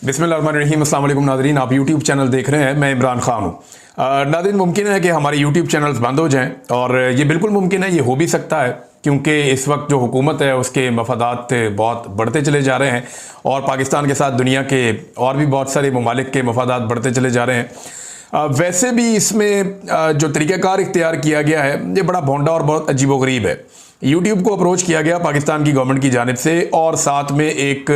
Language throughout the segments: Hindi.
बिस्मिल्लाहिर्रहमानिर्रहीम। अस्सलाम वालेकुम नाज़रीन, आप यूट्यूब चैनल देख रहे हैं। मैं इमरान खान हूँ। नाज़रीन, मुमकिन है कि हमारे यूट्यूब चैनल्स बंद हो जाएं और ये बिल्कुल मुमकिन है, ये हो भी सकता है, क्योंकि इस वक्त जो हुकूमत है उसके मफादात बहुत बढ़ते चले जा रहे हैं और पाकिस्तान के साथ दुनिया के और भी बहुत सारे ममालिक के मफादात बढ़ते चले जा रहे हैं। वैसे भी इसमें जो तरीक़ाकार इख्तियार किया गया है ये बड़ा भोंडा और बहुत अजीबोगरीब है। यूट्यूब को अप्रोच किया गया पाकिस्तान की गवर्नमेंट की जानिब से और साथ में एक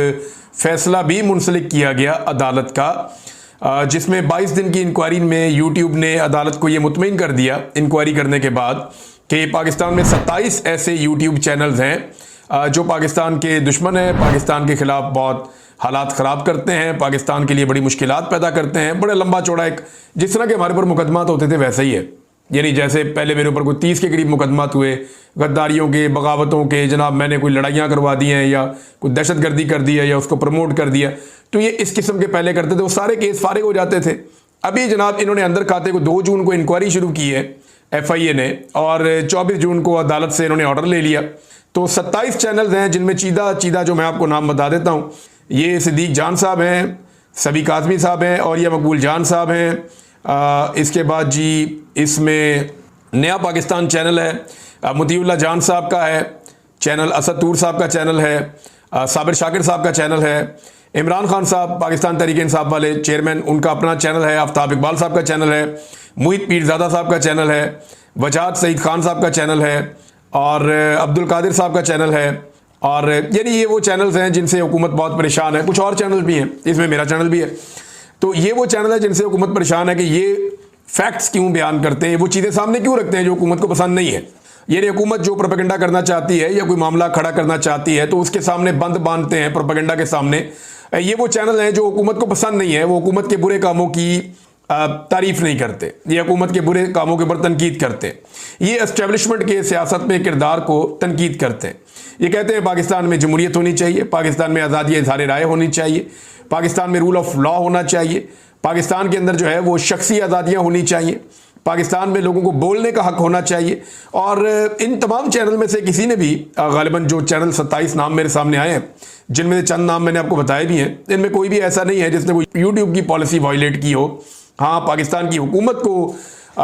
फैसला भी मुंसलिक किया गया अदालत का, जिसमें 22 दिन की इंक्वायरी में यूट्यूब ने अदालत को ये मुतमईन कर दिया इंक्वायरी करने के बाद कि पाकिस्तान में 27 ऐसे यूट्यूब चैनल्स हैं जो पाकिस्तान के दुश्मन हैं, पाकिस्तान के ख़िलाफ़ बहुत हालात ख़राब करते हैं, पाकिस्तान के लिए बड़ी मुश्किलात पैदा करते हैं। बड़े लंबा चौड़ा एक जिस तरह के हमारे ऊपर मुकदमात होते थे वैसे ही है। यानी जैसे पहले मेरे ऊपर कोई 30 के करीब मुकदमात हुए गद्दारियों के, बगावतों के, जनाब मैंने कोई लड़ाइयाँ करवा दी हैं या कोई दहशतगर्दी कर दी है या उसको प्रमोट कर दिया, तो ये इस किस्म के पहले करते थे, वो सारे केस फारिग हो जाते थे। अभी जनाब इन्होंने अंदर खाते को 2 जून को इंक्वायरी शुरू की है FIA ने और 24 जून को अदालत से इन्होंने ऑर्डर ले लिया। तो 27 चैनल्स हैं जिनमें चीदा जो मैं आपको नाम बता देता हूँ, ये सिद्दीक जान साहब हैं, सबी काज़मी साहब हैं और ये मकबूल जान साहब हैं। इसके बाद जी इसमें नया पाकिस्तान चैनल है, मुतीउल्लाह जान साहब का है चैनल, असद तूर साहब का चैनल है, साबिर शाकिर साहब का चैनल है, इमरान खान साहब पाकिस्तान तहरीक इंसाफ वाले चेयरमैन, उनका अपना चैनल है, आफ्ताब इकबाल साहब का चैनल है, मुहित पीरज़ादा साहब का चैनल है, वजाहत सईद खान साहब का चैनल है और अब्दुल कादिर साहब का चैनल है। और यानी ये वो चैनल्स हैं जिनसे हुकूमत बहुत परेशान है। कुछ और चैनल भी हैं, इसमें मेरा चैनल भी है। तो ये वो चैनल है जिनसे हुकूमत परेशान है कि ये फैक्ट्स क्यों बयान करते हैं, वो चीज़ें सामने क्यों रखते हैं जो हुकूमत को पसंद नहीं है। यानी हुकूमत जो प्रोपेगेंडा करना चाहती है या कोई मामला खड़ा करना चाहती है तो उसके सामने बंद बांधते हैं प्रोपेगेंडा के सामने। ये वो चैनल हैं जो हुकूमत को पसंद नहीं है, वो हुकूमत के बुरे कामों की तारीफ नहीं करते, ये हुकूमत के बुरे कामों के ऊपर तनकीद करते हैं, ये एस्टेब्लिशमेंट के सियासत में किरदार को तनकीद करते हैं। ये कहते हैं पाकिस्तान में जमहूरियत होनी चाहिए, पाकिस्तान में आज़ादी इज़हार राय होनी चाहिए, पाकिस्तान में रूल ऑफ लॉ होना चाहिए, पाकिस्तान के अंदर जो है वो शख्सी आज़ादियाँ होनी चाहिए, पाकिस्तान में लोगों को बोलने का हक होना चाहिए। और इन तमाम चैनल में से किसी ने भी गालिबन जो चैनल 27 नाम मेरे सामने आए हैं, जिनमें से चंद नाम मैंने आपको बताए भी हैं, इनमें कोई भी ऐसा नहीं है जिसने कोई यूट्यूब की पॉलिसी वायलेट की हो। हाँ, पाकिस्तान की हुकूमत को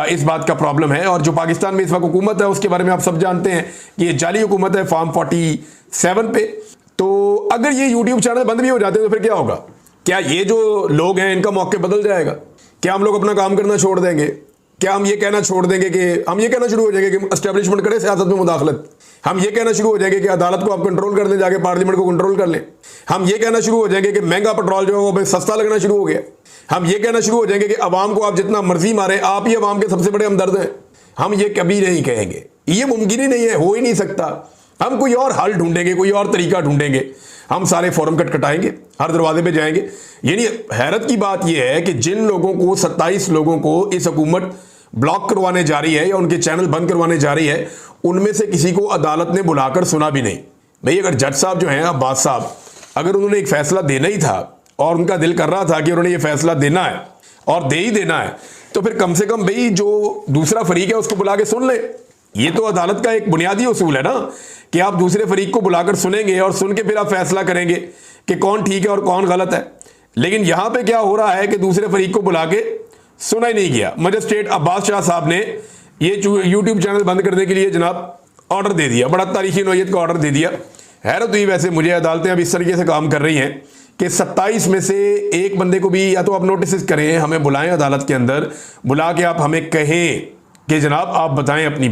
इस बात का प्रॉब्लम है और जो पाकिस्तान में इस वक्त हुकूमत है उसके बारे में आप सब जानते हैं कि ये जाली हुकूमत है फॉर्म 47 पे। तो अगर ये यूट्यूब चैनल बंद भी हो जाते हैं तो फिर क्या होगा? क्या ये जो लोग हैं इनका मौके बदल जाएगा? क्या हम लोग अपना काम करना छोड़ देंगे? क्या हम ये कहना छोड़ देंगे कि हम ये कहना शुरू हो जाएंगे कि एस्टेब्लिशमेंट करे सियासत में मुदाखलत? हम ये कहना शुरू हो जाएंगे कि अदालत को आप कंट्रोल कर लें, जाके पार्लियामेंट को कंट्रोल कर लें? हम ये कहना शुरू हो जाएंगे कि महंगा पेट्रोल जो है वो सस्ता लगना शुरू हो गया? हम ये कहना शुरू हो जाएंगे कि अवाम को आप जितना मर्जी मारें, आप ही अवाम के सबसे बड़े हमदर्द हैं? हम ये कभी नहीं कहेंगे, ये मुमकिन ही नहीं है, हो ही नहीं सकता। हम कोई और हल ढूंढेंगे, कोई और तरीका ढूंढेंगे, हम सारे फोरम खटखटाएंगे, हर दरवाजे पे जाएंगे। यानी हैरत की बात यह है कि जिन लोगों को 27 लोगों को इस हुकूमत ब्लॉक करवाने जा रही है या उनके चैनल बंद करवाने जा रही है, उनमें से किसी को अदालत ने बुलाकर सुना भी नहीं। भाई अगर जज साहब जो हैं अब्बास साहब, अगर उन्होंने एक फैसला देना ही था और उनका दिल कर रहा था कि उन्होंने ये फैसला देना है और दे ही देना है, तो फिर कम से कम भाई जो दूसरा फरीक है उसको बुला के सुन ले। ये तो अदालत का एक बुनियादी उसूल है ना कि आप दूसरे फरीक को बुलाकर सुनेंगे और सुन के फिर आप फैसला करेंगे कि कौन ठीक है और कौन गलत है। लेकिन यहां पे क्या हो रहा है कि दूसरे फरीक को बुला के सुना ही नहीं गया। मजिस्ट्रेट अब्बास शाह साहब ने ये यूट्यूब चैनल बंद करने के लिए जनाब ऑर्डर दे दिया, बड़ा तारीखी नौयत का ऑर्डर दे दिया। हैरत हुई वैसे मुझे, अदालतें अब इस तरीके से काम कर रही हैं कि 27 में से एक बंदे को भी या तो आप नोटिस करें, हमें बुलाएं अदालत के अंदर, बुला के आप हमें कहें कि जनाब आप बताएं अपनी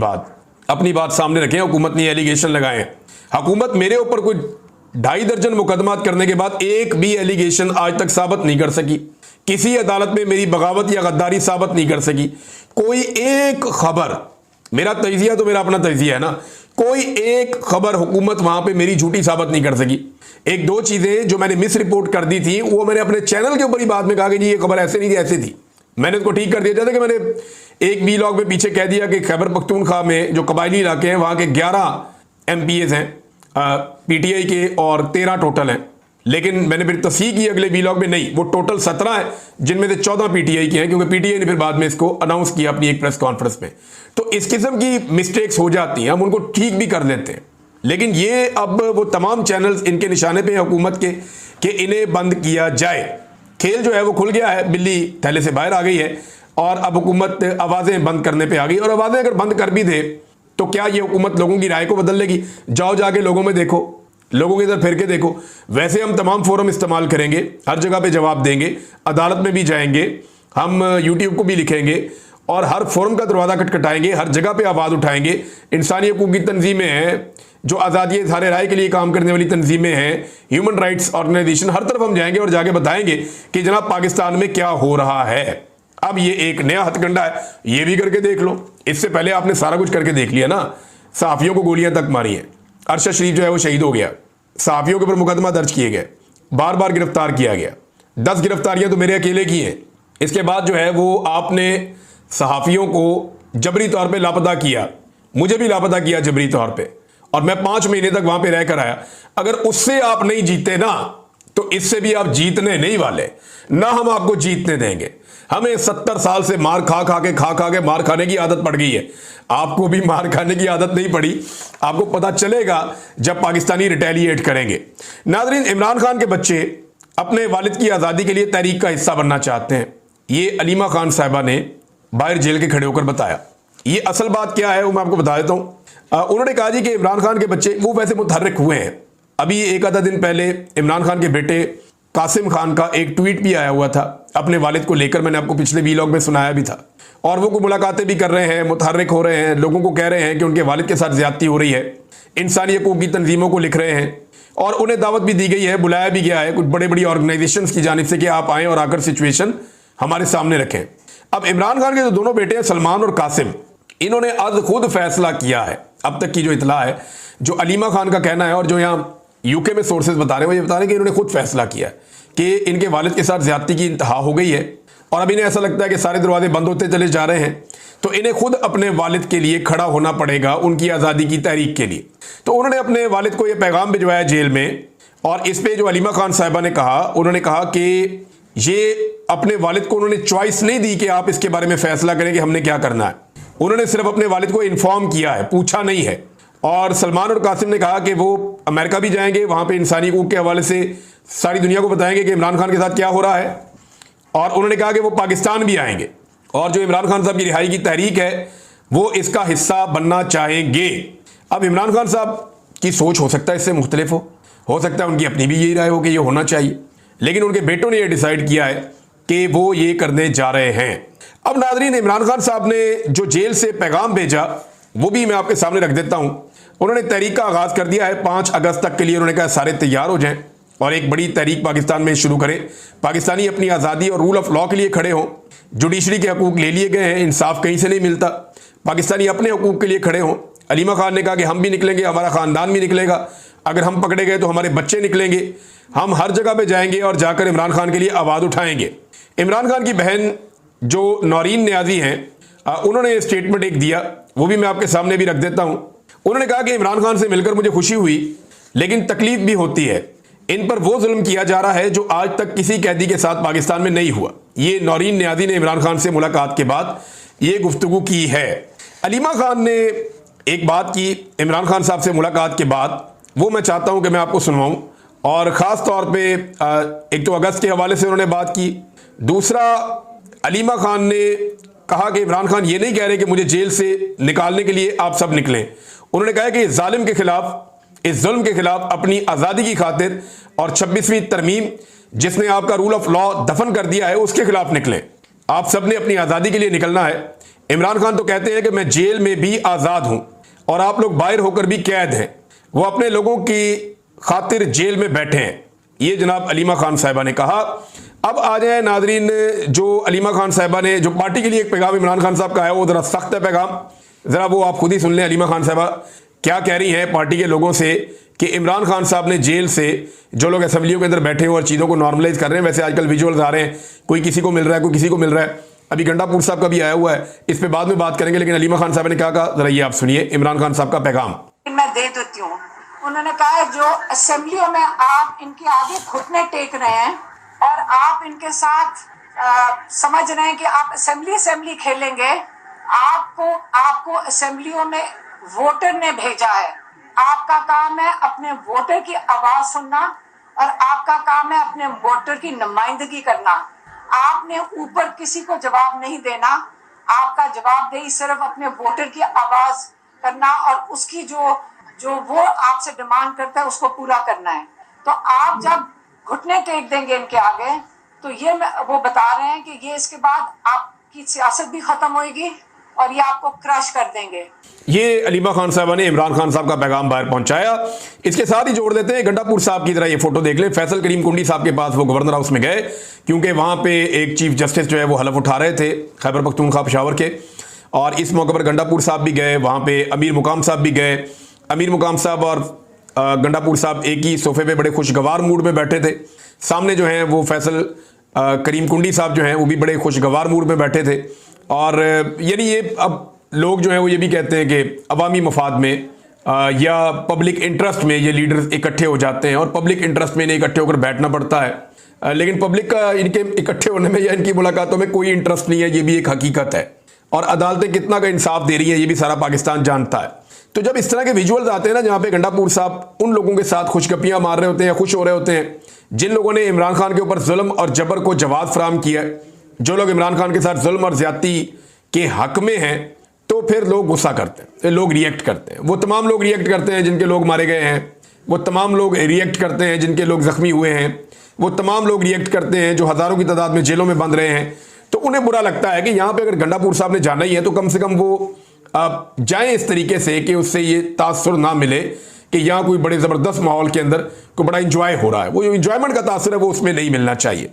बात सामने रखें, हुकूमत ने एलिगेशन लगाएं। हुकूमत मेरे ऊपर कोई 2.5 दर्जन मुकदमात करने के बाद एक भी एलिगेशन आज तक साबित नहीं कर सकी, किसी अदालत में मेरी बगावत या गद्दारी साबित नहीं कर सकी। कोई एक खबर, मेरा तजिया तो मेरा अपना तजिया है ना, कोई एक खबर हुकूमत वहां पे मेरी झूठी साबित नहीं कर सकी। 1-2 चीजें जो मैंने मिस रिपोर्ट कर दी थी वो मैंने अपने चैनल के ऊपर ही बाद में कहा कि जी ये खबर ऐसे नहीं थी, ऐसे थी, मैंने उसको ठीक कर दिया। जैसे कि मैंने एक व्लॉग में पीछे कह दिया कि खैबर पख्तूनख्वा में जो कबायली इलाके हैं वहां के 11 MPAs हैं PTI के और 13 टोटल हैं, लेकिन मैंने फिर तस्हीह की अगले व्लॉग में, नहीं वो टोटल 17 है जिनमें से 14 PTI के हैं, क्योंकि PTI ने फिर बाद में इसको अनाउंस किया अपनी एक प्रेस कॉन्फ्रेंस में। तो इस किस्म की मिस्टेक्स हो जाती हैं, हम उनको ठीक भी कर लेते हैं। लेकिन ये अब वो तमाम चैनल्स इनके निशाने पे हैं हुकूमत के कि इन्हें बंद किया जाए। खेल जो है वो खुल गया है, बिल्ली थैले से बाहर आ गई है और अब हुकूमत आवाज़ें बंद करने पे आ गई। और आवाज़ें अगर बंद कर भी दे तो क्या ये हुकूमत लोगों की राय को बदल लेगी? जाओ जाके लोगों में देखो, लोगों की तरफ फिर के देखो। वैसे हम तमाम फोरम इस्तेमाल करेंगे, हर जगह पे जवाब देंगे, अदालत में भी जाएंगे, हम यूट्यूब को भी लिखेंगे और हर फोरम का दरवाज़ा खटखटाएंगे, हर जगह पे आवाज़ उठाएंगे। इंसानी हकूक़ की तंजीमें हैं, जो आज़ादी इज़हार राय के लिए काम करने वाली तंजीमें हैं, ह्यूमन राइट्स ऑर्गेनाइजेशन, हर तरफ हम जाएंगे और जाके बताएंगे कि जनाब पाकिस्तान में क्या हो रहा है। अब ये एक नया हथकंडा है, ये भी करके देख लो। इससे पहले आपने सारा कुछ करके देख लिया ना, सहाफ़ियों को गोलियां तक मारी हैं, अरशद शरीफ जो है वो शहीद हो गया, सहाफ़ियों के ऊपर मुकदमा दर्ज किए गए, बार बार गिरफ्तार किया गया, 10 गिरफ्तारियां तो मेरे अकेले की हैं। इसके बाद जो है वो आपने सहाफ़ियों को जबरी तौर पे लापता किया, मुझे भी लापता किया जबरी तौर पे, और मैं 5 महीने तक वहां पे रह कर आया। अगर उससे आप नहीं जीते ना तो इससे भी आप जीतने नहीं वाले, ना हम आपको जीतने देंगे। हमें 70 साल से मार खा के मार खाने की आदत पड़ गई है। आपको भी मार खाने की आदत नहीं पड़ी, आपको पता चलेगा जब पाकिस्तानी रिटेलिएट करेंगे। नाज़रीन, इमरान खान के बच्चे अपने वालिद की आज़ादी के लिए तहरीक का हिस्सा बनना चाहते हैं, ये अलीमा खान साहिबा ने बाहर जेल के खड़े होकर बताया। ये असल बात क्या है वो मैं आपको बता देता हूँ। उन्होंने कहा जी कि इमरान खान के बच्चे वो वैसे मुतहर्रिक हुए हैं। अभी एक आधा दिन पहले इमरान खान के बेटे कासिम खान का एक ट्वीट भी आया हुआ था अपने वालिद को लेकर, मैंने आपको पिछले वीलॉग में सुनाया भी था। और वो मुलाकातें भी कर रहे हैं, मुतहर्रिक हो रहे हैं, लोगों को कह रहे हैं कि उनके वालिद के साथ ज्यादती हो रही है, इंसानी हकूक़ की तंजीमों को लिख रहे हैं और उन्हें दावत भी दी गई है, बुलाया भी गया है कुछ बड़े बड़ी ऑर्गेनाइजेशंस की जानिब से कि आप आएँ और आकर सिचुएशन हमारे सामने रखें। अब इमरान खान के जो दोनों बेटे हैं सलमान और कासिम, इन्होंने आज खुद फैसला किया है। अब तक की जो इतला है, जो अलीमा खान का कहना है और जो यहाँ यूके में सोर्सेज बता रहे हैं, वो ये बता रहे हैं कि इन्होंने खुद फैसला किया है कि इनके वालिद के साथ ज्यादती की इंतहा हो गई है और अब इन्हें ऐसा लगता है कि सारे दरवाजे बंद होते चले जा रहे हैं, तो इन्हें खुद अपने वालिद के लिए खड़ा होना पड़ेगा, उनकी आज़ादी की तहरीक के लिए। तो उन्होंने अपने वालिद को यह पैगाम भिजवाया जेल में, और इस पे जो अलीमा खान साहिबा ने कहा, उन्होंने कहा कि ये अपने वालिद को उन्होंने चॉइस नहीं दी कि आप इसके बारे में फैसला करें कि हमने क्या करना है। उन्होंने सिर्फ अपने वालिद को इन्फॉर्म किया है, पूछा नहीं है। और सलमान और कासिम ने कहा कि वो अमेरिका भी जाएंगे, वहाँ पे इंसानी हकूक़ के हवाले से सारी दुनिया को बताएंगे कि इमरान खान के साथ क्या हो रहा है। और उन्होंने कहा कि वो पाकिस्तान भी आएंगे और जो इमरान खान साहब की रिहाई की तहरीक है वो इसका हिस्सा बनना चाहेंगे। अब इमरान खान साहब की सोच हो सकता है इससे मुख्तलिफ हो सकता है उनकी अपनी भी यही राय हो कि ये होना चाहिए, लेकिन उनके बेटों ने यह डिसाइड किया है कि वो ये करने जा रहे हैं। अब नाज़रीन, इमरान खान साहब ने जो जेल से पैगाम भेजा वो भी मैं आपके सामने रख देता हूं। उन्होंने तहरीक का आगाज़ कर दिया है 5 अगस्त तक के लिए। उन्होंने कहा सारे तैयार हो जाएं और एक बड़ी तहरीक पाकिस्तान में शुरू करें। पाकिस्तानी अपनी आज़ादी और रूल ऑफ लॉ के लिए खड़े हों। जुडिशरी के हकूक़ ले लिए गए हैं, इंसाफ कहीं से नहीं मिलता, पाकिस्तानी अपने हकूक़ के लिए खड़े हों। अलीमा खान ने कहा कि हम भी निकलेंगे, हमारा ख़ानदान भी निकलेगा, अगर हम पकड़े गए तो हमारे बच्चे निकलेंगे, हम हर जगह पे जाएंगे और जाकर इमरान खान के लिए आवाज़ उठाएंगे। इमरान खान की बहन जो नौरीन न्याजी हैं, उन्होंने स्टेटमेंट एक दिया, वो भी मैं आपके सामने भी रख देता हूं। उन्होंने कहा कि इमरान खान से मिलकर मुझे खुशी हुई, लेकिन तकलीफ भी होती है। इन पर वो जुल्म किया जा रहा है जो आज तक किसी कैदी के साथ पाकिस्तान में नहीं हुआ। ये नौरीन न्याजी ने इमरान खान से मुलाकात के बाद ये गुफ्तगू की है। अलीमा खान ने एक बात की इमरान खान साहब से मुलाकात के बाद, वो मैं चाहता हूं कि मैं आपको सुनवाऊं। और ख़ास तौर पे एक तो अगस्त के हवाले से उन्होंने बात की। दूसरा, अलीमा खान ने कहा कि इमरान खान ये नहीं कह रहे कि मुझे जेल से निकालने के लिए आप सब निकलें। उन्होंने कहा कि इस जालिम के खिलाफ, इस जुल्म के खिलाफ अपनी आज़ादी की खातिर और 26वीं तरमीम जिसने आपका रूल ऑफ लॉ दफन कर दिया है उसके खिलाफ निकलें। आप सब ने अपनी आज़ादी के लिए निकलना है। इमरान खान तो कहते हैं कि मैं जेल में भी आज़ाद हूं और आप लोग बाहर होकर भी कैद हैं। वो अपने लोगों की खातिर जेल में बैठे हैं। ये जनाब अलीमा खान साहिबा ने कहा। अब आ जाए नाजरीन, जो अलीमा खान साहिबा ने जो पार्टी के लिए एक पैगाम इमरान खान साहब का है वो ज़रा सख्त है पैगाम, ज़रा वो आप खुद ही सुन लें। अलीमा खान साहिबा क्या कह रही हैं पार्टी के लोगों से कि इमरान खान साहब ने जेल से जो लोग असेंबलियों के अंदर बैठे हुए और चीज़ों को नॉर्मलाइज कर रहे हैं, वैसे आजकल विजुअल्स आ रहे हैं, कोई किसी को मिल रहा है, कोई किसी को मिल रहा है। अभी गंडापुर साहब का भी आया हुआ है, इस पर बाद में बात करेंगे, लेकिन अलीमा खान साहब ने क्या कहा, जरा ये आप सुनिए इमरान खान साहब का पैगाम। मैं दे देती हूँ। उन्होंने कहा है जो असेंबलियों में आप इनके आगे घुटने टेक रहे हैं और आप इनके साथ समझ रहे हैं कि आप असेंबली खेलेंगे, आपको असेंबलियों में वोटर ने भेजा है। आपका काम है अपने वोटर की आवाज सुनना और आपका काम है अपने वोटर की नुमाइंदगी करना। आपने ऊपर किसी को जवाब नहीं देना, आपका जवाबदेही सिर्फ अपने वोटर की आवाज करना और उसकी जो वो आपसे डिमांड करता है उसको पूरा करना है। तो आप जब घुटने टेक देंगे इनके आगे, तो ये वो बता रहे हैं कि ये इसके बाद आपकी सियासत भी खत्म होगी और ये आपको क्रश कर देंगे। ये अलीमा खान साहबा ने इमरान खान साहब का पैगाम बाहर पहुंचाया। इसके साथ ही जोड़ देते हैं गंडापुर साहब की तरह ये फोटो देख ले। फैसल करीम कुंडी साहब के पास वो गवर्नर हाउस में गए, क्योंकि वहां पे एक चीफ जस्टिस जो है वो हलफ उठा रहे थे खैबर पख्तूनख्वा पेशावर के, और इस मौके पर गंडापुर साहब भी गए, वहां पे अमीर मुकाम साहब भी गए। अमीर मुकाम साहब और गंडापुर साहब एक ही सोफे पे बड़े खुशगवार मूड में बैठे थे। सामने जो है वो फैसल करीम कुंडी साहब जो हैं वो भी बड़े खुशगवार मूड में बैठे थे। और यानी ये अब लोग जो है वो ये भी कहते हैं कि अवामी मफाद में या पब्लिक इंटरेस्ट में ये लीडर्स इकट्ठे हो जाते हैं, और पब्लिक इंटरेस्ट में इन्हें इकट्ठे होकर बैठना पड़ता है। लेकिन पब्लिक का इनके इकट्ठे होने में या इनकी मुलाकातों में कोई इंटरेस्ट नहीं है, ये भी एक हकीकत है। और अदालतें कितना का इंसाफ दे रही है ये भी सारा पाकिस्तान जानता है। तो जब इस तरह के विजुअल्स आते हैं ना, जहाँ पे गंडापुर साहब उन लोगों के साथ खुशगपियाँ मार रहे होते हैं या खुश हो रहे होते हैं जिन लोगों ने इमरान खान के ऊपर जुल्म और जबर को जवाब फराहम किया, जो लोग इमरान खान के साथ जुल्म और ज्यादती के हक में हैं, तो फिर लोग गुस्सा करते हैं, लोग रिएक्ट करते हैं। वो तमाम लोग रिएक्ट करते हैं जिनके लोग मारे गए हैं, वो तमाम लोग रिएक्ट करते हैं जिनके लोग जख्मी हुए हैं, वो तमाम लोग रिएक्ट करते हैं जो हज़ारों की तादाद में जेलों में बंद रहे हैं। तो उन्हें बुरा लगता है कि यहाँ पे अगर गंडापुर साहब ने जाना ही है तो कम से कम वो जाएं इस तरीके से कि उससे ये तासुर ना मिले कि यहाँ कोई बड़े ज़बरदस्त माहौल के अंदर कोई बड़ा इंजॉय हो रहा है। वो जो इंजॉयमेंट का तासुर है वो उसमें नहीं मिलना चाहिए।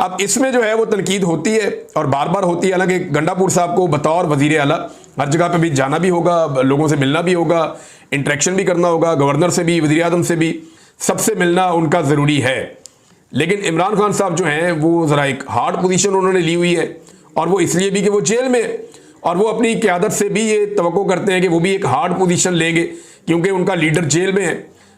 अब इसमें जो है वो तनकीद होती है और बार बार होती है। हालांकि गंडापुर साहब को बतौर वज़ीर आला हर जगह पे भी जाना भी होगा, लोगों से मिलना भी होगा, इंटरेक्शन भी करना होगा, गवर्नर से भी, वज़ीर आज़म से भी, सबसे मिलना उनका ज़रूरी है। लेकिन इमरान खान साहब जो हैं वो ज़रा एक हार्ड पोजीशन उन्होंने ली हुई है, और वो इसलिए भी कि वो जेल में, और वो अपनी क़यादत से भी ये तवक्को करते हैं कि वो भी एक हार्ड पोजीशन लेंगे क्योंकि उनका लीडर जेल में है।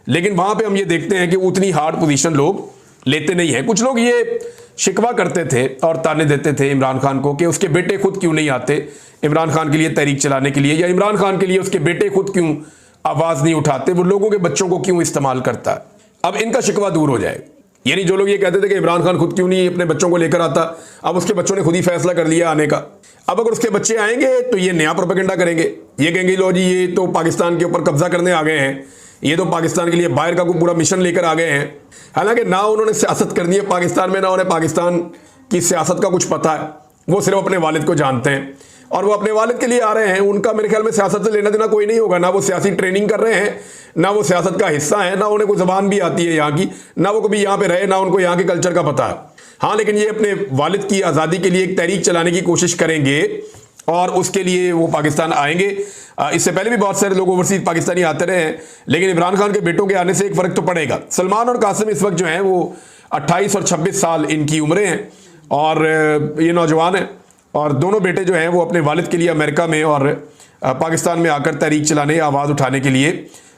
लेकिन वहाँ पे हम ये देखते हैं कि उतनी हार्ड पोजीशन लोग लेते नहीं हैं। कुछ लोग ये शिकवा करते थे और ताने देते थे इमरान खान को कि उसके बेटे खुद क्यों नहीं आते इमरान खान के लिए तहरीक चलाने के लिए, या इमरान खान के लिए उसके बेटे खुद क्यों आवाज़ नहीं उठाते, वो लोगों के बच्चों को क्यों इस्तेमाल करता है। अब इनका शिकवा दूर हो जाएगा। यानी जो लोग ये कहते थे कि इमरान खान खुद क्यों नहीं अपने बच्चों को लेकर आता, अब उसके बच्चों ने खुद ही फैसला कर लिया आने का। अब अगर उसके बच्चे आएंगे तो ये नया प्रोपेगेंडा करेंगे, ये कहेंगे लो जी ये तो पाकिस्तान के ऊपर कब्जा करने आ गए हैं, ये तो पाकिस्तान के लिए बाहर का पूरा मिशन लेकर आ गए हैं। हालांकि ना उन्होंने सियासत करनी है पाकिस्तान में, ना उन्हें पाकिस्तान की सियासत का कुछ पता है, वो सिर्फ अपने वालिद को जानते हैं और वो अपने वालिद के लिए आ रहे हैं। उनका मेरे ख्याल में सियासत से लेना देना कोई नहीं होगा, ना वो सियासी ट्रेनिंग कर रहे हैं, ना वो सियासत का हिस्सा है, ना उन्हें कोई ज़बान भी आती है यहाँ की, ना वो कभी यहाँ पे रहे, ना उनको यहाँ के कल्चर का पता है। हाँ, लेकिन ये अपने वालिद की आज़ादी के लिए एक तहरीक चलाने की कोशिश करेंगे और उसके लिए वो पाकिस्तान आएंगे। इससे पहले भी बहुत सारे लोग ओवरसीज पाकिस्तानी आते रहे हैं, लेकिन इमरान खान के बेटों के आने से एक फ़र्क तो पड़ेगा। सलमान और कासिम इस वक्त जो हैं वो 28 और 26 साल इनकी उम्रें हैं और ये नौजवान हैं, और दोनों बेटे जो हैं वो अपने वालिद के लिए अमेरिका में और पाकिस्तान में आकर तहरीक चलाने, आवाज़ उठाने के लिए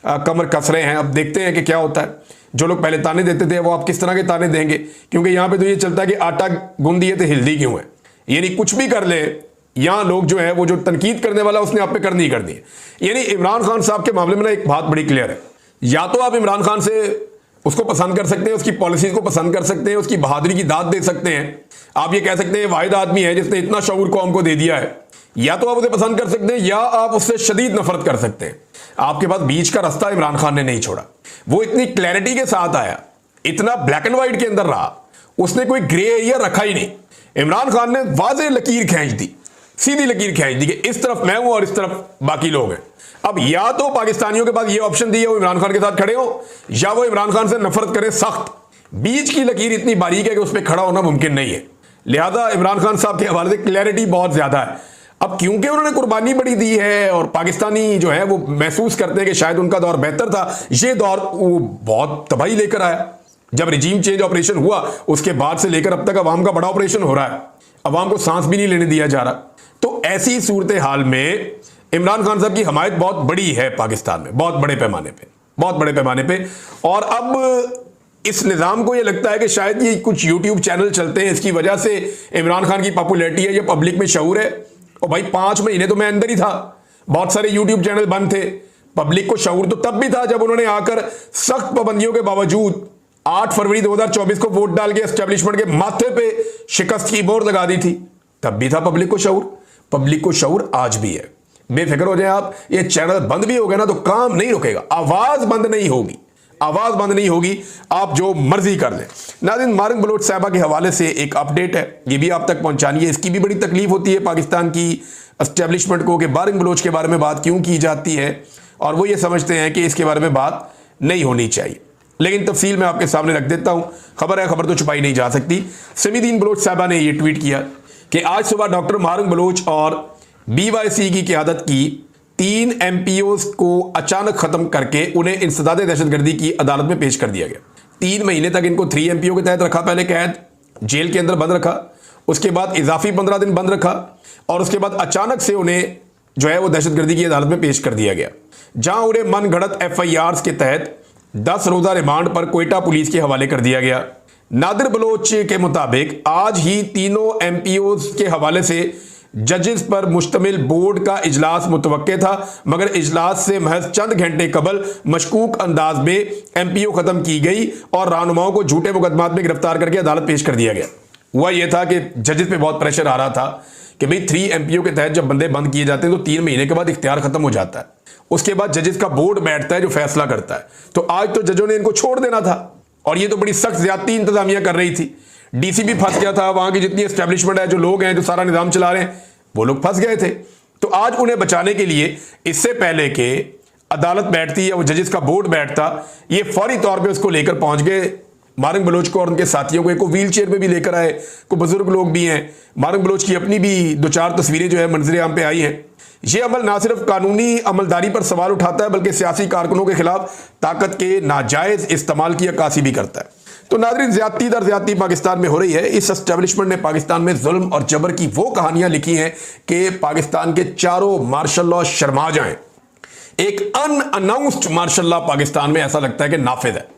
कमर कस रहे हैं। अब देखते हैं कि क्या होता है। जो लोग पहले ताने देते थे वो आप किस तरह के ताने देंगे, क्योंकि यहाँ पे तो ये चलता है कि आटा गूंद दिए तो हिल्दी क्यों है। यानी कुछ भी कर ले, यहाँ लोग जो है वो जो तनकीद करने वाला उसने आप पे करनी ही करनी है। यानी इमरान खान साहब के मामले में ना एक बात बड़ी क्लियर है, या तो आप इमरान खान से उसको पसंद कर सकते हैं, उसकी पॉलिसीज को पसंद कर सकते हैं, उसकी बहादुरी की दाद दे सकते हैं, आप ये कह सकते हैं वाहिद आदमी है जिसने इतना शऊर कौम को दे दिया है, या तो आप उसे पसंद कर सकते हैं या आप उससे शदीद नफरत कर सकते हैं। आपके पास बीच का रास्ता इमरान खान ने नहीं छोड़ा। वो इतनी क्लैरिटी के साथ आया, इतना ब्लैक एंड व्हाइट के अंदर रहा, उसने कोई ग्रे एरिया रखा ही नहीं। इमरान खान ने वाज़े लकीर खींच दी, सीधी लकीर खींच दी कि इस तरफ मैं हूं और इस तरफ बाकी लोग हैं। अब या तो पाकिस्तानियों के पास ये ऑप्शन दिए वो इमरान खान के साथ खड़े हो, या वो इमरान खान से नफरत करें सख्त। बीच की लकीर इतनी बारीक है कि उस पर खड़ा होना मुमकिन नहीं है। लिहाजा इमरान खान साहब के हवाले से क्लैरिटी बहुत ज्यादा है। अब क्योंकि उन्होंने कुर्बानी बड़ी दी है और पाकिस्तानी जो है वो महसूस करते हैं कि शायद उनका दौर बेहतर था, ये दौर वो बहुत तबाही लेकर आया। जब रिजीम चेंज ऑपरेशन हुआ उसके बाद से लेकर अब तक अवाम का बड़ा ऑपरेशन हो रहा है, अवाम को सांस भी नहीं लेने दिया जा रहा। तो ऐसी सूरत हाल में इमरान खान साहब की हमायत बहुत बड़ी है पाकिस्तान में, बहुत बड़े पैमाने पे, बहुत बड़े पैमाने पे। और अब इस निज़ाम को ये लगता है कि शायद ये कुछ यूट्यूब चैनल चलते हैं, इसकी वजह से इमरान खान की पॉपुलैरिटी है, ये पब्लिक में शऊर है। और भाई 5 महीने तो मैं अंदर ही था, बहुत सारे यूट्यूब चैनल बंद थे। पब्लिक को शऊर तो तब भी था जब उन्होंने आकर सख्त पाबंदियों के बावजूद 8 फरवरी 2024 को वोट डाल के एस्टेब्लिशमेंट के माथे पे शिकस्त की मोहर लगा दी थी, तब भी था पब्लिक को शऊर। पब्लिक को शऊर आज भी है। बेफिक्र हो जाए आप, ये चैनल बंद भी हो गया ना तो काम नहीं रुकेगा, आवाज बंद नहीं होगी, आवाज बंद नहीं होगी, आप जो मर्जी कर लें। नाज़रीन, मारिंग बलोच साहबा के हवाले से एक अपडेट है, ये भी आप तक पहुंचानी है। इसकी भी बड़ी तकलीफ होती है पाकिस्तान की एस्टेब्लिशमेंट को कि मारिंग बलोच के बारे में बात क्यों की जाती है, और वो ये समझते हैं कि इसके बारे में बात नहीं होनी चाहिए। लेकिन तफसील मैं आपके सामने रख देता हूं। खबर है, खबर तो छुपाई नहीं जा सकती। समीदीन बलोच साहबा ने यह ट्वीट किया कि आज सुबह डॉक्टर मारिंग बलोच और BYC की क़यादत की 3 MPOs को अचानक खत्म करके उन्हें इंसदाद दहशतगर्दी की अदालत में पेश कर दिया गया। 3 महीने तक इनको 3 MPO के तहत रखा, पहले कैद जेल के अंदर बंद रखा, उसके बाद इजाफी 15 दिन बंद रखा, और उसके बाद अचानक से उन्हें जो है वो दहशतगर्दी की अदालत में पेश कर दिया गया, जहां उन्हें मनगढ़ंत FIRs के तहत 10 रोजा रिमांड पर कोयटा पुलिस के हवाले कर दिया गया। नादिर बलोच के मुताबिक आज ही तीनों MPOs के हवाले से जजेस पर मुश्तमिल बोर्ड का इजलास मुतवक्के था, मगर इजलास से महज चंद घंटे कबल मशकूक अंदाज में MPO खत्म की गई और रहनुमाओं को झूठे मुकदमात में गिरफ्तार करके अदालत पेश कर दिया गया। हुआ यह था कि जजेस पे बहुत प्रेशर आ रहा था कि भाई 3 MPO के तहत जब बंदे बंद किए जाते हैं तो 3 महीने के बाद इख्तियार खत्म हो जाता है, उसके बाद जजेस का बोर्ड बैठता है जो फैसला करता है। तो आज तो जजों ने इनको छोड़ देना था, और ये तो बड़ी सख्त ज्यादती इंतजामिया कर रही थी। DC भी फंस गया था, वहां की जितनी एस्टेब्लिशमेंट है, जो लोग हैं जो सारा निजाम चला रहे हैं, वो लोग फंस गए थे। तो आज उन्हें बचाने के लिए इससे पहले कि अदालत बैठती या वो जजेस का बोर्ड बैठता, ये फौरी तौर पे उसको लेकर पहुंच गए मारिंग बलोच को और उनके साथियों को। एक व्हील चेयर में भी लेकर आए, को बुजुर्ग लोग भी हैं। मारिंग बलोच की अपनी भी 2-4 तस्वीरें जो है मंजर आम पे आई हैं। यह अमल ना सिर्फ कानूनी अमलदारी पर सवाल उठाता है, बल्कि सियासी कारकुनों के खिलाफ ताकत के नाजायज इस्तेमाल की अक्कासी भी करता है। तो नाज़रीन, ज्यादती दर ज्यादती पाकिस्तान में हो रही है। इस एस्टेब्लिशमेंट ने पाकिस्तान में जुल्म और जबर की वो कहानियां लिखी हैं कि पाकिस्तान के चारों मार्शल लॉ शर्मा जाएं। एक अनअनाउंस्ड मार्शल लॉ पाकिस्तान में ऐसा लगता है कि नाफिज है।